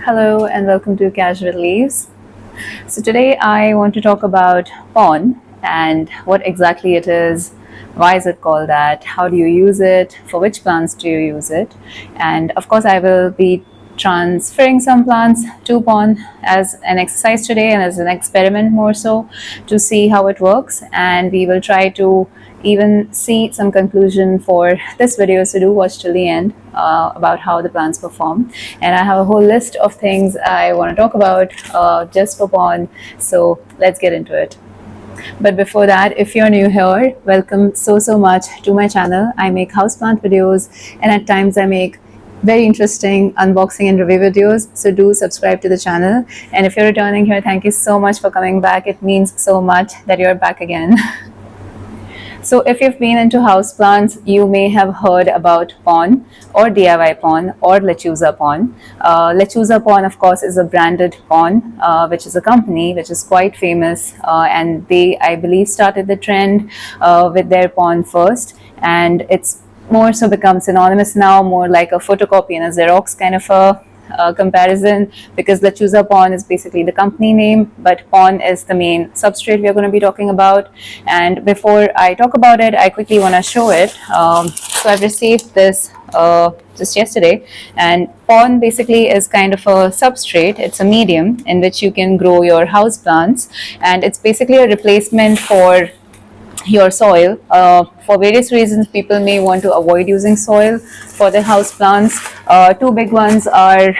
Hello and welcome to Casual Leaves. So today I want to talk about PON and what exactly it is, why is it called that, how do you use it, for which plants do you use it, and of course I will be transferring some plants to PON as an exercise today and as an experiment more so to see how it works, and we will try to even see some conclusion for this video, so do watch till the end about how the plants perform. And I have a whole list of things I want to talk about just for PON, so let's get into it. But before that, if you're new here, welcome so much to my channel. I make houseplant videos and at times I make very interesting unboxing and review videos, so do subscribe to the channel. And if you're returning here, thank you so much for coming back. It means so much that you're back again. So if you've been into houseplants, you may have heard about PON or DIY PON or Lechuza PON. Lechuza PON, of course, is a branded PON, which is a company which is quite famous, and they, I believe, started the trend with their PON first, and it's more so become synonymous now, more like a photocopy and a Xerox kind of a comparison, because Lechuza PON is basically the company name, but PON is the main substrate we are going to be talking about. And before I talk about it, I quickly want to show it. So I've received this just yesterday, and PON basically is kind of a substrate. It's a medium in which you can grow your house plants, and it's basically a replacement for your soil. For various reasons, people may want to avoid using soil for their house plants. Two big ones are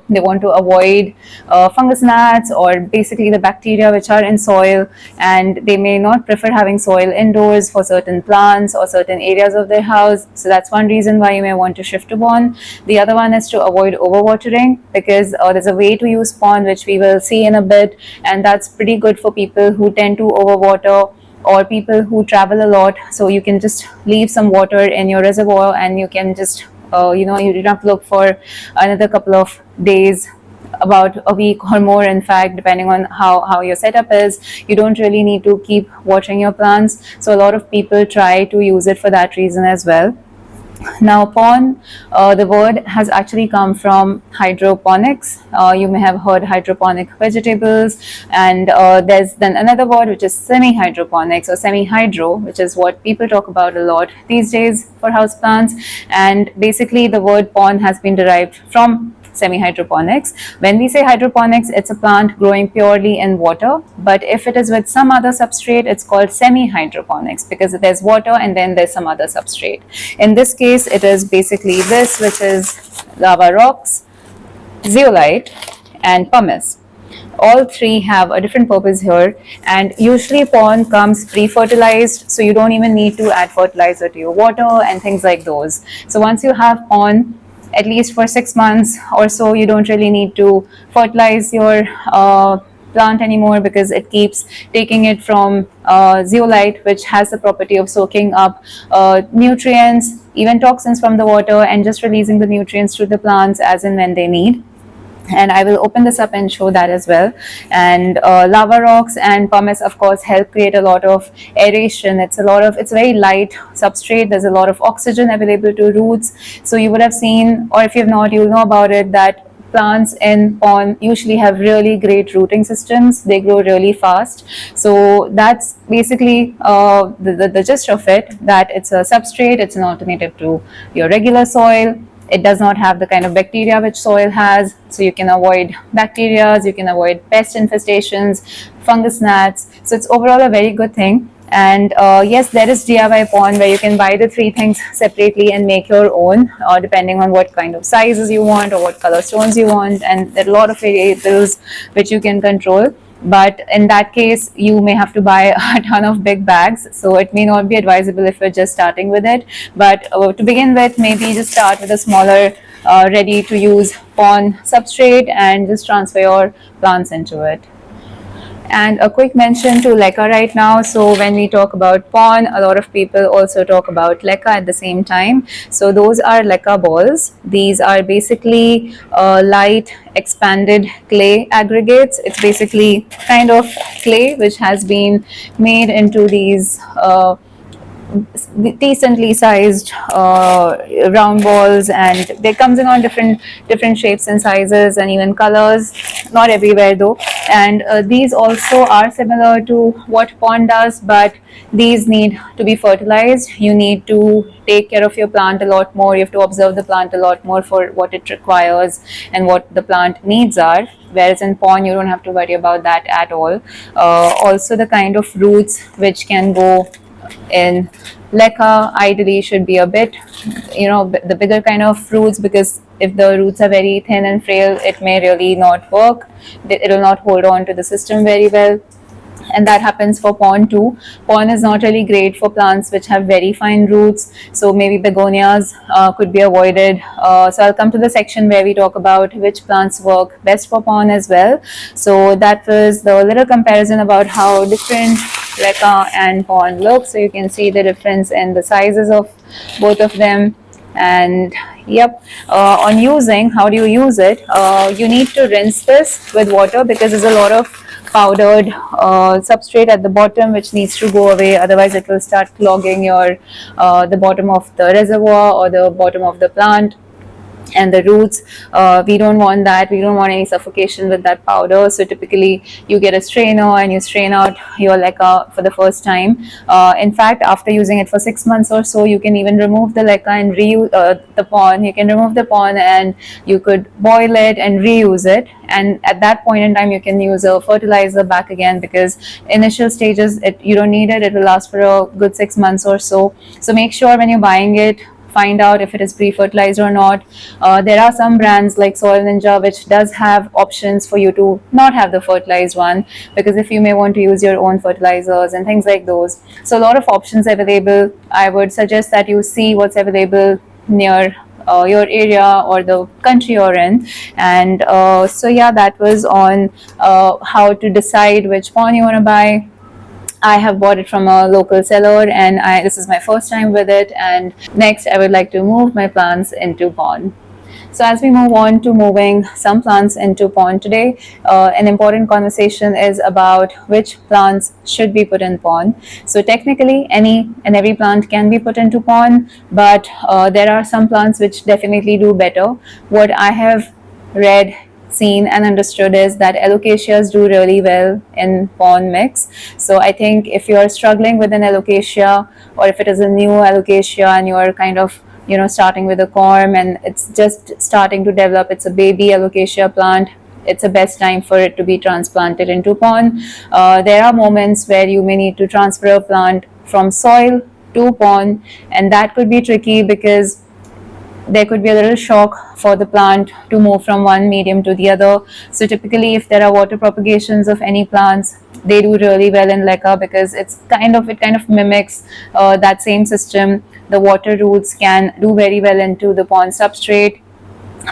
they want to avoid fungus gnats or basically the bacteria which are in soil, and they may not prefer having soil indoors for certain plants or certain areas of their house. So that's one reason why you may want to shift to PON. The other one is to avoid overwatering, because there's a way to use PON which we will see in a bit, and that's pretty good for people who tend to overwater or people who travel a lot. So you can just leave some water in your reservoir and you can just you don't have to look for another couple of days, about a week or more, in fact, depending on how your setup is. You don't really need to keep watering your plants, so a lot of people try to use it for that reason as well. Now PON, the word has actually come from hydroponics. You may have heard hydroponic vegetables, and there's then another word which is semi-hydroponics or semi-hydro, which is what people talk about a lot these days for houseplants. And basically the word PON has been derived from semi-hydroponics. When we say hydroponics, it's a plant growing purely in water, but if it is with some other substrate, it's called semi-hydroponics, because there's water and then there's some other substrate. In this case, it is basically this, which is lava rocks, zeolite and pumice. All three have a different purpose here, and usually PON comes pre-fertilized, so you don't even need to add fertilizer to your water and things like those. So once you have PON, at least for 6 months or so, you don't really need to fertilize your plant anymore, because it keeps taking it from zeolite, which has the property of soaking up nutrients, even toxins from the water, and just releasing the nutrients to the plants as and when they need. And I will open this up and show that as well. And lava rocks and pumice, of course, help create a lot of aeration. It's a very light substrate. There's a lot of oxygen available to roots. So you would have seen, or if you've not, you'll know about it, that plants in PON usually have really great rooting systems. They grow really fast. So that's basically the gist of it, that it's a substrate. It's an alternative to your regular soil. It does not have the kind of bacteria which soil has, so you can avoid bacteria, you can avoid pest infestations, fungus gnats. So it's overall a very good thing. And yes, there is DIY PON where you can buy the three things separately and make your own, depending on what kind of sizes you want or what color stones you want, and there are a lot of variables which you can control. But in that case, you may have to buy a ton of big bags, so it may not be advisable if you're just starting with it. But to begin with, maybe just start with a smaller ready to use PON substrate and just transfer your plants into it. And a quick mention to LECA right now. So when we talk about PON, a lot of people also talk about LECA at the same time. So those are LECA balls. These are basically light expanded clay aggregates. It's basically kind of clay which has been made into these decently sized round balls, and they comes in on different shapes and sizes and even colors, not everywhere though. And these also are similar to what pond does, but these need to be fertilized. You need to take care of your plant a lot more. You have to observe the plant a lot more for what it requires and what the plant needs are, whereas in pond you don't have to worry about that at all. Also, the kind of roots which can go in LECA ideally should be a bit, the bigger kind of roots, because if the roots are very thin and frail, it may really not work. It will not hold on to the system very well. And that happens for pond too. Pond is not really great for plants which have very fine roots, so maybe begonias could be avoided. So I'll come to the section where we talk about which plants work best for pond as well. So that was the little comparison about how different LECA and pond look. So you can see the difference in the sizes of both of them. And yep, on using, how do you use it? You need to rinse this with water, because there's a lot of powdered substrate at the bottom which needs to go away, otherwise it will start clogging your the bottom of the reservoir or the bottom of the plant and the roots. We don't want that. We don't want any suffocation with that powder. So typically you get a strainer and you strain out your LECA for the first time. In fact, after using it for 6 months or so, you can even remove the LECA and reuse the pond. You can remove the pond and you could boil it and reuse it. And at that point in time, you can use a fertilizer back again, because initial stages, you don't need it. It will last for a good 6 months or so. So make sure when you're buying it, find out if it is pre-fertilized or not. There are some brands like Soil Ninja which does have options for you to not have the fertilized one, because if you may want to use your own fertilizers and things like those. So a lot of options available. I would suggest that you see what's available near your area or the country you're in. And so yeah, that was on how to decide which pond you want to buy. I have bought it from a local seller, and this is my first time with it. And next, I would like to move my plants into pond. So as we move on to moving some plants into pond today, an important conversation is about which plants should be put in pond. So technically, any and every plant can be put into pond, but there are some plants which definitely do better. What I have read, seen and understood is that alocasias do really well in pond mix. So I think if you are struggling with an alocasia, or if it is a new alocasia and you are kind of starting with a corm and it's just starting to develop, it's a baby alocasia plant, it's the best time for it to be transplanted into pond. There are moments where you may need to transfer a plant from soil to pond, and that could be tricky because there could be a little shock for the plant to move from one medium to the other. So typically, if there are water propagations of any plants, they do really well in LECA, because it kind of mimics that same system. The water roots can do very well into the pond substrate.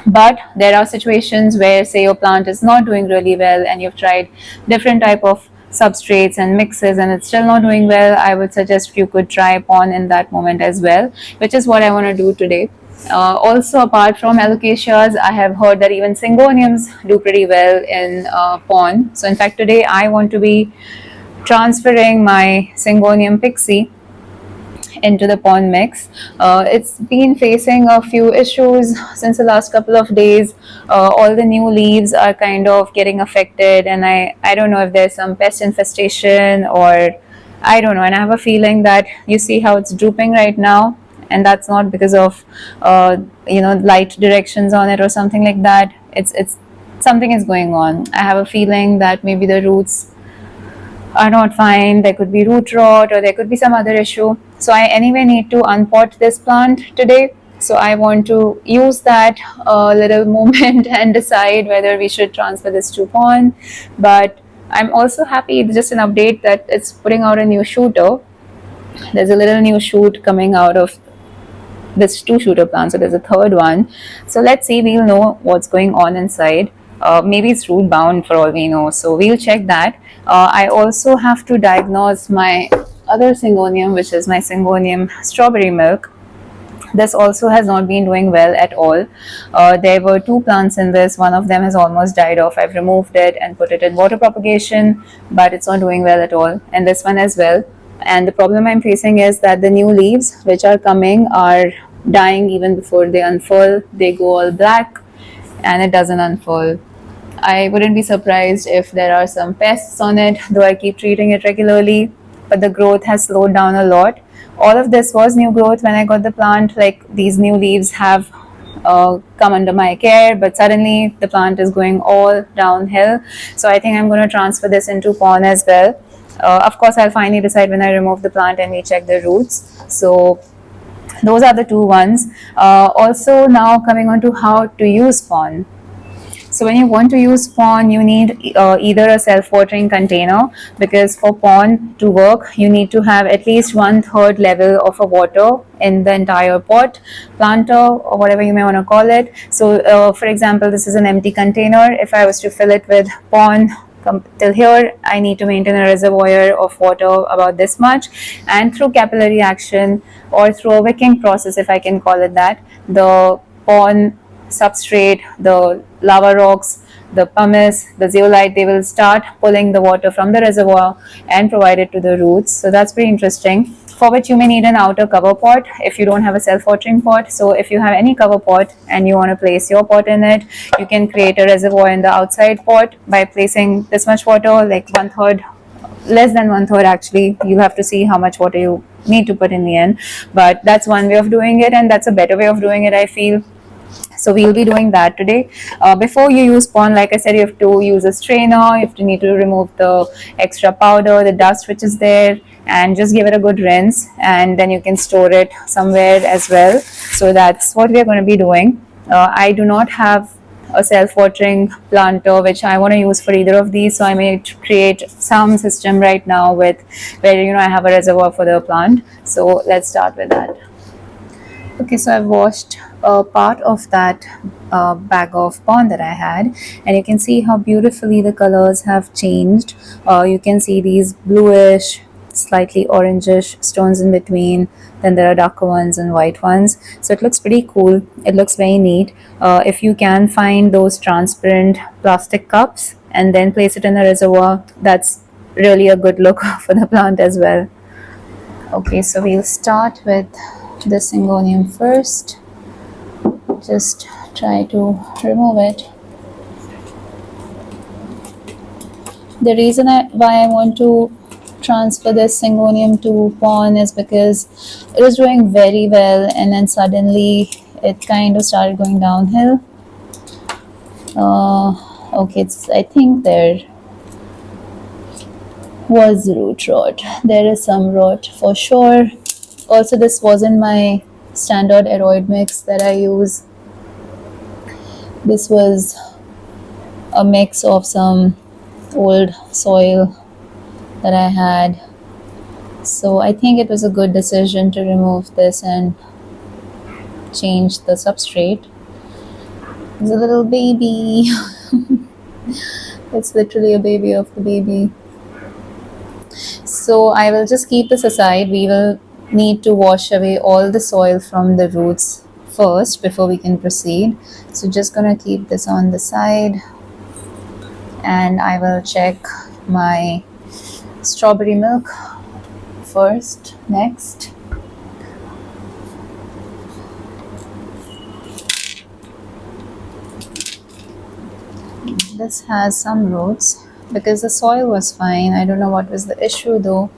But there are situations where, say, your plant is not doing really well and you've tried different type of substrates and mixes and it's still not doing well. I would suggest you could try pond in that moment as well, which is what I want to do today. Also, apart from alocasias, I have heard that even syngoniums do pretty well in pond. So in fact, today I want to be transferring my syngonium pixie into the pond mix. It's been facing a few issues since the last couple of days. All the new leaves are kind of getting affected, and I don't know if there's some pest infestation or I don't know. And I have a feeling that you see how it's drooping right now, and that's not because of light directions on it or something like that. It's something is going on. I have a feeling that maybe the roots are not fine. There could be root rot or there could be some other issue. So I anyway need to unpot this plant today. So I want to use that little moment and decide whether we should transfer this to pond. But I'm also happy, just an update, that it's putting out a new shooter. There's a little new shoot coming out of this 2-shooter plant, so there's a third one. So let's see, we'll know what's going on inside. Maybe it's root bound for all we know, so we'll check that. I also have to diagnose my other syngonium, which is my syngonium strawberry milk. This also has not been doing well at all. There were 2 plants in this. One of them has almost died off. I've removed it and put it in water propagation, but it's not doing well at all. And this one as well. and the problem I'm facing is that the new leaves which are coming are dying even before they unfurl. They go all black and it doesn't unfurl. I wouldn't be surprised if there are some pests on it, though I keep treating it regularly, but the growth has slowed down a lot. All of this was new growth when I got the plant, like these new leaves have come under my care, but suddenly the plant is going all downhill. So I think I'm going to transfer this into pon as well. Of course, I'll finally decide when I remove the plant and we check the roots. So those are the two ones. Also, now coming on to how to use pon. So when you want to use pon, you need either a self-watering container, because for pon to work, you need to have at least 1/3 level of a water in the entire pot, planter, or whatever you may want to call it. So for example, this is an empty container. If I was to fill it with pon till here, I need to maintain a reservoir of water about this much, and through capillary action or through a wicking process, if I can call it that, the pon substrate, the lava rocks, the pumice, the zeolite, they will start pulling the water from the reservoir and provide it to the roots. So that's pretty interesting, for which you may need an outer cover pot if you don't have a self-watering pot. So if you have any cover pot and you want to place your pot in it, you can create a reservoir in the outside pot by placing this much water, like 1/3, less than 1/3 actually. You have to see how much water you need to put in the end, but that's one way of doing it, and that's a better way of doing it, I feel. So we'll be doing that today. Before you use pon, like I said, you have to use a strainer. You have to need to remove the extra powder, the dust which is there, and just give it a good rinse, and then you can store it somewhere as well. So that's what we're going to be doing. I do not have a self-watering planter which I want to use for either of these, so I may create some system right now with where I have a reservoir for the plant. So let's start with that. Okay, so I've washed a part of that bag of pon that I had, and you can see how beautifully the colors have changed. You can see these bluish, slightly orangish stones in between, then there are darker ones and white ones. So it looks pretty cool. It looks very neat. If you can find those transparent plastic cups and then place it in the reservoir, that's really a good look for the plant as well. Okay, so we'll start with the syngonium first. Just try to remove it. The reason why I want to transfer this syngonium to pon is because it was doing very well, and then suddenly it kind of started going downhill. Okay, I think there was root rot. There is some rot for sure. Also, this wasn't my standard aeroid mix that I use. This was a mix of some old soil that I had. So I think it was a good decision to remove this and change the substrate. It's a little baby. It's literally a baby of the baby. So I will just keep this aside. We will need to wash away all the soil from the roots first before we can proceed. So just gonna keep this on the side, and I will check my strawberry milk first next. This has some roots because the soil was fine. I don't know what was the issue though.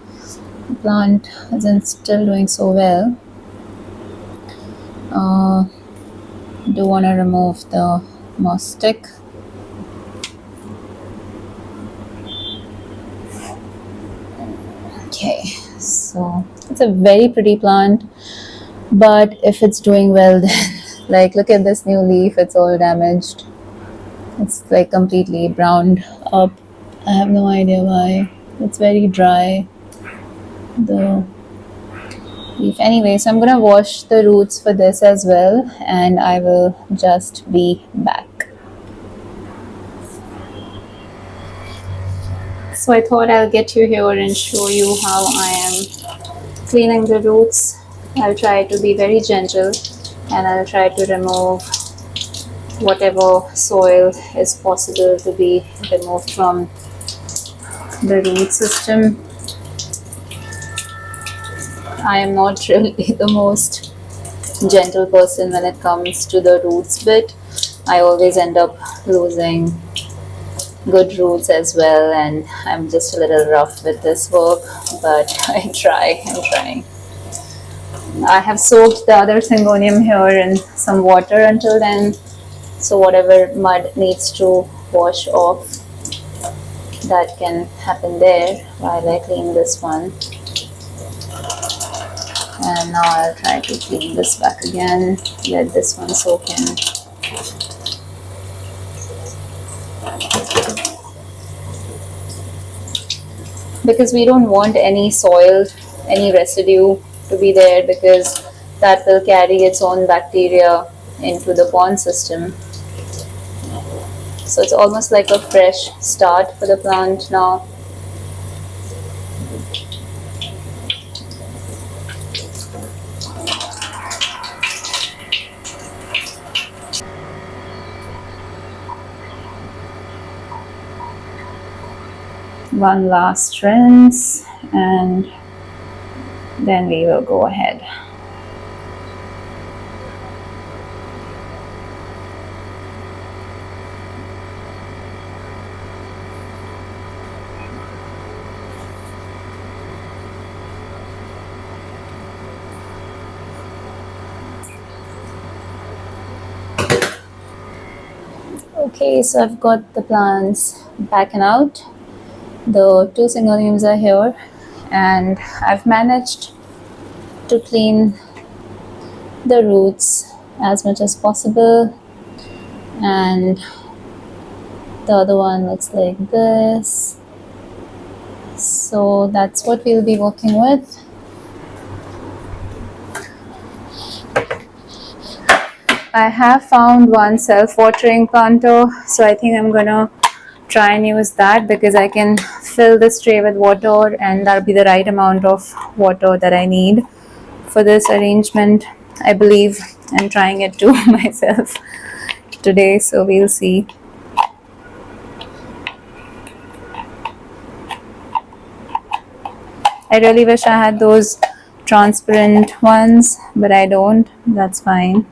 The plant isn't still doing so well. Do want to remove the moss stick. Okay, so it's a very pretty plant, but if it's doing well, then like look at this new leaf, it's all damaged. It's like completely browned up. I have no idea why. It's very dry, the leaf. Anyway, so I'm gonna wash the roots for this as well, and I will just be back. So I thought I'll get you here and show you how I am cleaning the roots. I'll try to be very gentle, and I'll try to remove whatever soil is possible to be removed from the root system. I am not really the most gentle person when it comes to the roots bit. I always end up losing good roots as well, and I'm just a little rough with this work, but I'm trying. I have soaked the other syngonium here in some water until then, so whatever mud needs to wash off, that can happen there while I clean this one. And now I'll try to clean this back again, let this one soak in. Because we don't want any soil, any residue to be there, because that will carry its own bacteria into the pond system. So it's almost like a fresh start for the plant now. One last rinse and then we will go ahead. Okay, so I've got the plants back and out. The two syngoniums are here, and I've managed to clean the roots as much as possible, and the other one looks like this. So that's what we'll be working with. I have found one self-watering planter, so I think I'm gonna try and use that, because I can fill this tray with water and that'll be the right amount of water that I need for this arrangement. I believe I'm trying it too myself today, so we'll see. I really wish I had those transparent ones, but I don't. That's fine.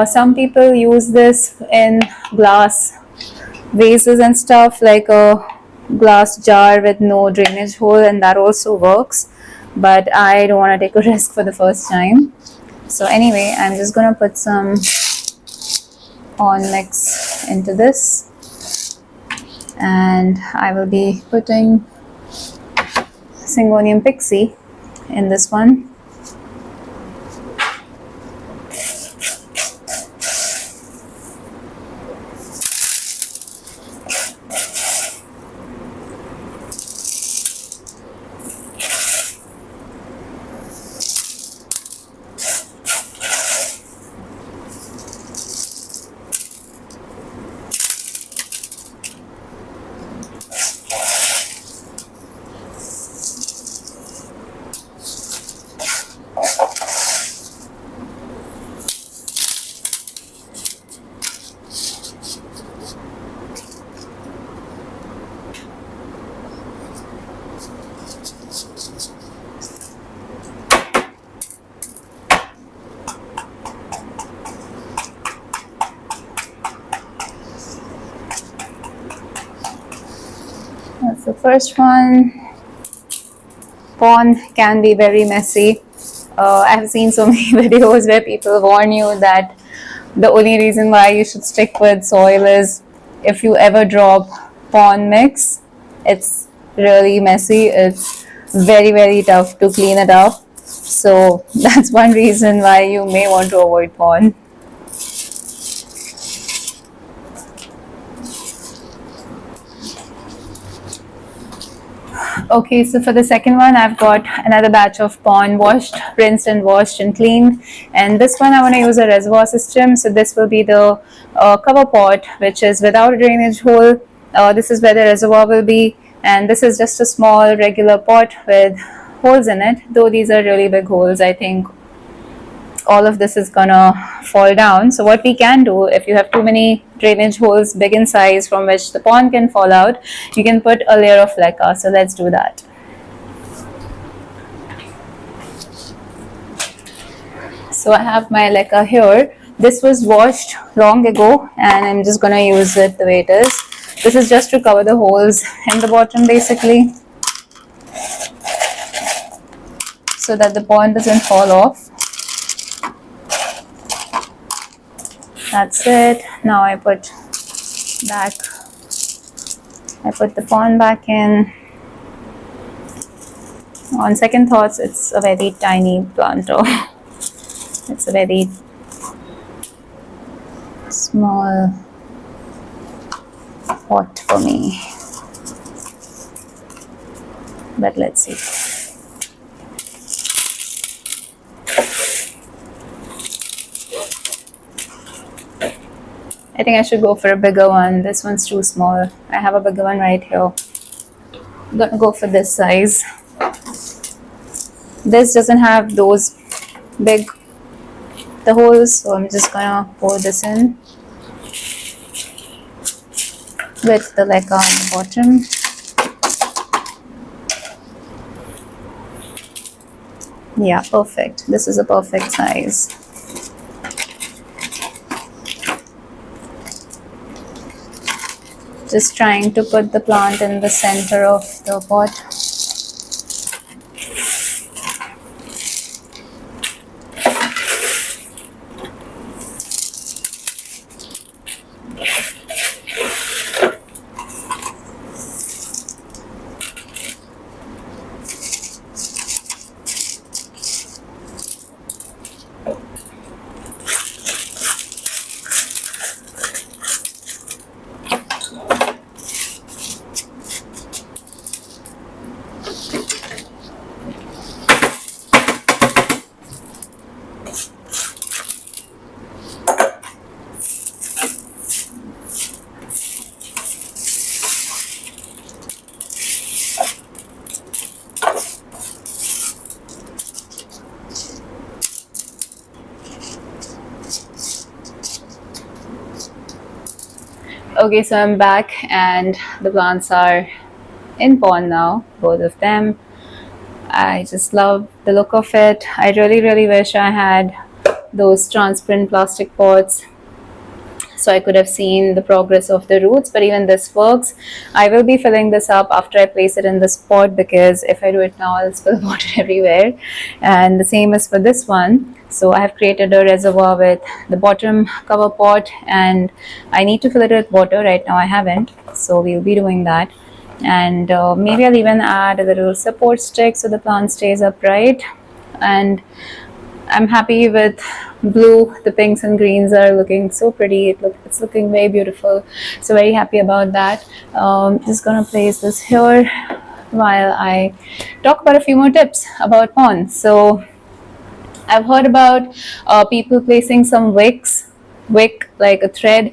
Some people use this in glass vases and stuff, like a glass jar with no drainage hole, and that also works, but I don't want to take a risk for the first time. So anyway, I'm just gonna put some pon mix into this, and I will be putting Syngonium pixie in this one. That's the first one. Pon can be very messy. I've seen so many videos where people warn you that the only reason why you should stick with soil is if you ever drop pon mix, it's really messy. It's very, very tough to clean it up. So that's one reason why you may want to avoid pon. Okay, so for the second one, I've got another batch of pon rinsed and washed and cleaned. And this one I want to use a reservoir system. So this will be the cover pot, which is without a drainage hole. This is where the reservoir will be. And this is just a small regular pot with holes in it, though these are really big holes. I think all of this is gonna fall down. So what we can do, if you have too many drainage holes big in size from which the pond can fall out, you can put a layer of LECA. So let's do that. So I have my LECA here. This was washed long ago and I'm just gonna use it the way it is. This is just to cover the holes in the bottom basically, so that the pond doesn't fall off. That's it. Now I put the pond back in. On second thoughts, it's a very tiny planter. It's a very small pot for me. But let's see. I think I should go for a bigger one. This one's too small. I have a bigger one right here. I'm gonna go for this size. This doesn't have those big holes, so I'm just gonna pour this in with the LECA on the bottom. Yeah, perfect. This is a perfect size. Just trying to put the plant in the center of the pot. Okay, so I'm back and the plants are in pond now, both of them. I just love the look of it. I really wish I had those transparent plastic pots so I could have seen the progress of the roots, but even this works. I will be filling this up after I place it in the pot, because if I do it now I'll spill water everywhere, and the same is for this one. So I have created a reservoir with the bottom cover pot and I need to fill it with water. Right now I haven't, so we'll be doing that. And maybe I'll even add a little support stick so the plant stays upright. And I'm happy with blue. The pinks and greens are looking so pretty. It's looking very beautiful, so very happy about that. Just gonna place this here while I talk about a few more tips about ponds. So I've heard about people placing some wick, like a thread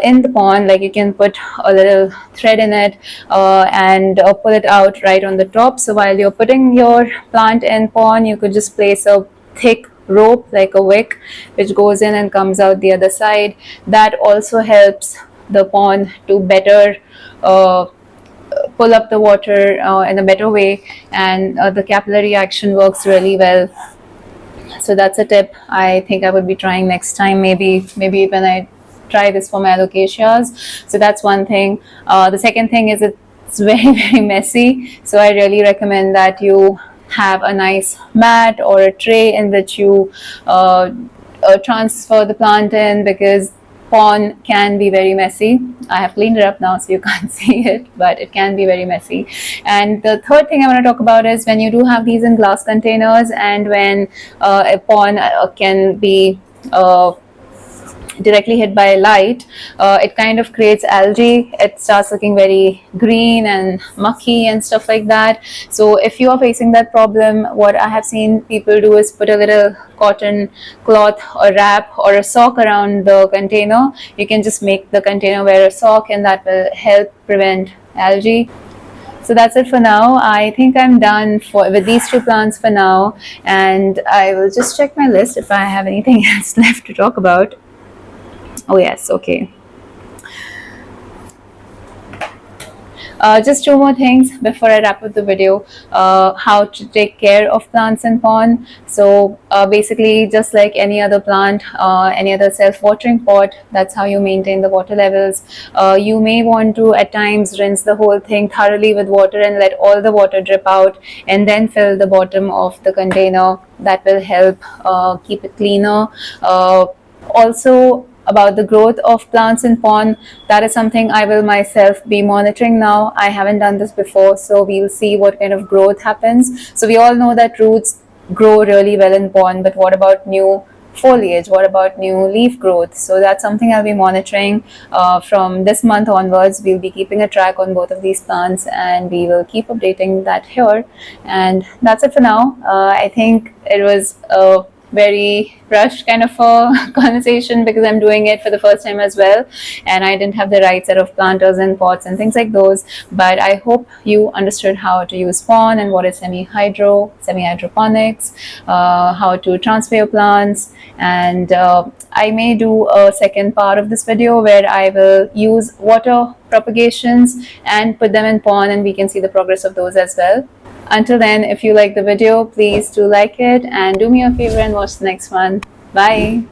in the pond. Like you can put a little thread in it and pull it out right on the top. So while you're putting your plant in pond, you could just place a thick rope like a wick which goes in and comes out the other side. That also helps the pond to better pull up the water in a better way, and the capillary action works really well. So that's a tip I think I would be trying next time, maybe when I try this for my alocasias. So that's one thing. The second thing is it's very messy, so I really recommend that you have a nice mat or a tray in which you transfer the plant in, because pond can be very messy. I have cleaned it up now so you can't see it, but it can be very messy. And the third thing I want to talk about is when you do have these in glass containers, and when a pond can be directly hit by light, it kind of creates algae. It starts looking very green and mucky and stuff like that. So if you are facing that problem, what I have seen people do is put a little cotton cloth or wrap or a sock around the container. You can just make the container wear a sock, and that will help prevent algae. So that's it for now. I think I'm done with these two plants for now, and I will just check my list if I have anything else left to talk about. Oh yes, okay. Just two more things before I wrap up the video. How to take care of plants in pond. So basically, just like any other plant, any other self-watering pot, that's how you maintain the water levels. You may want to at times rinse the whole thing thoroughly with water and let all the water drip out, and then fill the bottom of the container. That will help keep it cleaner. Also, about the growth of plants in pond, that is something I will myself be monitoring now. I haven't done this before, so we'll see what kind of growth happens. So we all know that roots grow really well in pond, but what about new foliage? What about new leaf growth? So that's something I'll be monitoring from this month onwards. We'll be keeping a track on both of these plants, and we will keep updating that here. And that's it for now. I think it was a very rushed kind of a conversation because I'm doing it for the first time as well, and I didn't have the right set of planters and pots and things like those. But I hope you understood how to use PON and what is semi-hydroponics, how to transfer your plants, and I may do a second part of this video where I will use water propagations and put them in PON, and we can see the progress of those as well. Until then, if you like the video, please do like it and do me a favor and watch the next one. Bye.